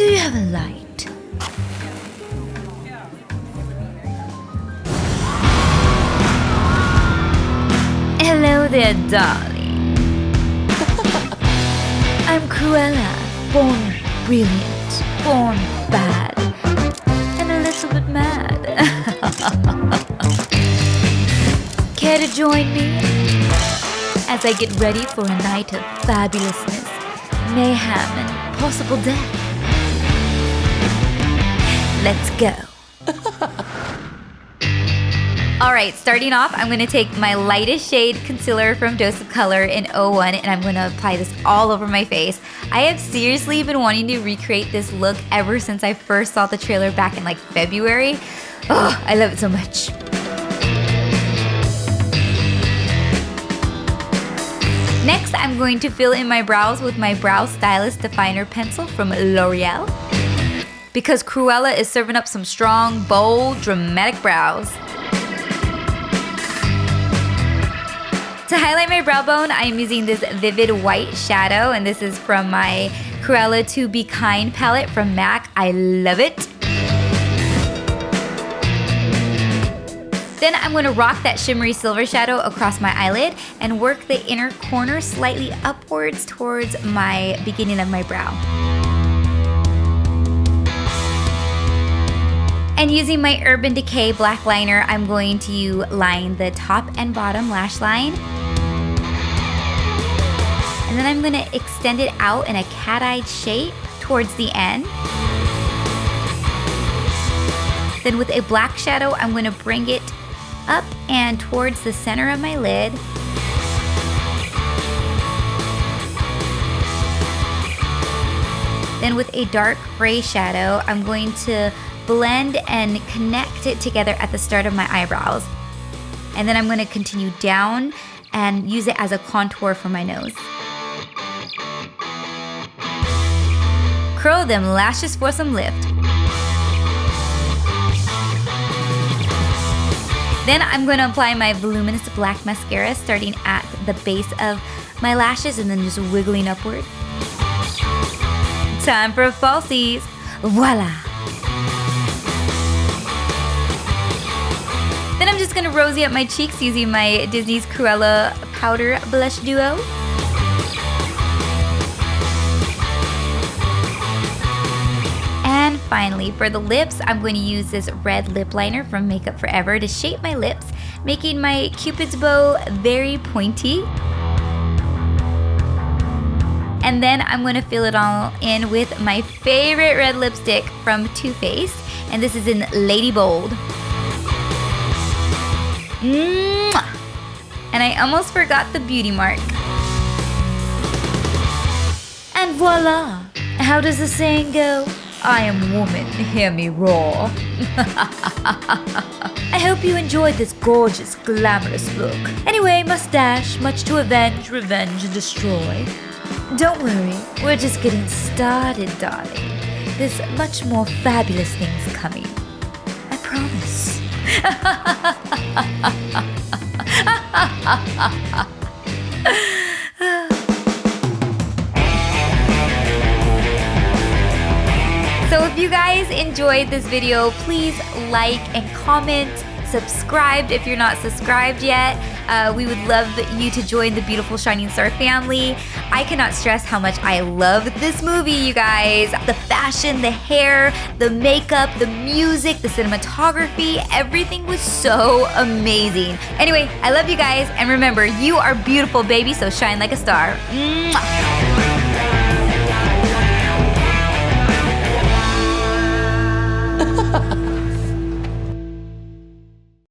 Do you have a light? Hello there, darling. I'm Cruella, born brilliant, born bad, and a little bit mad. Care to join me as I get ready for a night of fabulousness, mayhem, and possible death? Let's go. Alright, starting off, I'm going to take my lightest shade concealer from Dose of Color in 01 and I'm going to apply this all over my face. I have seriously been wanting to recreate this look ever since I first saw the trailer back in like February. Oh, I love it so much. Next, I'm going to fill in my brows with my Brow Stylist Definer Pencil from L'Oreal, because Cruella is serving up some strong, bold, dramatic brows. To highlight my brow bone, I am using this vivid white shadow, and this is from my Cruella To Be Kind palette from MAC. I love it. Then I'm going to rock that shimmery silver shadow across my eyelid and work the inner corner slightly upwards towards my beginning of my brow. And using my Urban Decay black liner, I'm going to line the top and bottom lash line. And then I'm going to extend it out in a cat-eyed shape towards the end. Then with a black shadow, I'm going to bring it up and towards the center of my lid. Then with a dark gray shadow, I'm going to blend and connect it together at the start of my eyebrows. And then I'm going to continue down and use it as a contour for my nose. Curl them lashes for some lift. Then I'm going to apply my voluminous black mascara starting at the base of my lashes and then just wiggling upward. Time for falsies. Voila! Then I'm just going to rosy up my cheeks using my Disney's Cruella Powder Blush Duo. And finally, for the lips, I'm going to use this red lip liner from Makeup Forever to shape my lips, making my Cupid's bow very pointy. And then I'm going to fill it all in with my favorite red lipstick from Too Faced, and this is in Lady Bold. Mwah! And I almost forgot the beauty mark. And voila! How does the saying go? I am woman, hear me roar. I hope you enjoyed this gorgeous, glamorous look. Anyway, mustache, much to avenge, revenge, and destroy. Don't worry, we're just getting started, darling. There's much more fabulous things coming. I promise. So if you guys enjoyed this video, please like and comment, subscribe if you're not subscribed yet. We would love you to join the beautiful Shining Star family. I cannot stress how much I love this movie, you guys. The fashion, the hair, the makeup, the music, the cinematography, everything was so amazing. Anyway, I love you guys, and remember, you are beautiful, baby, so shine like a star. Mwah!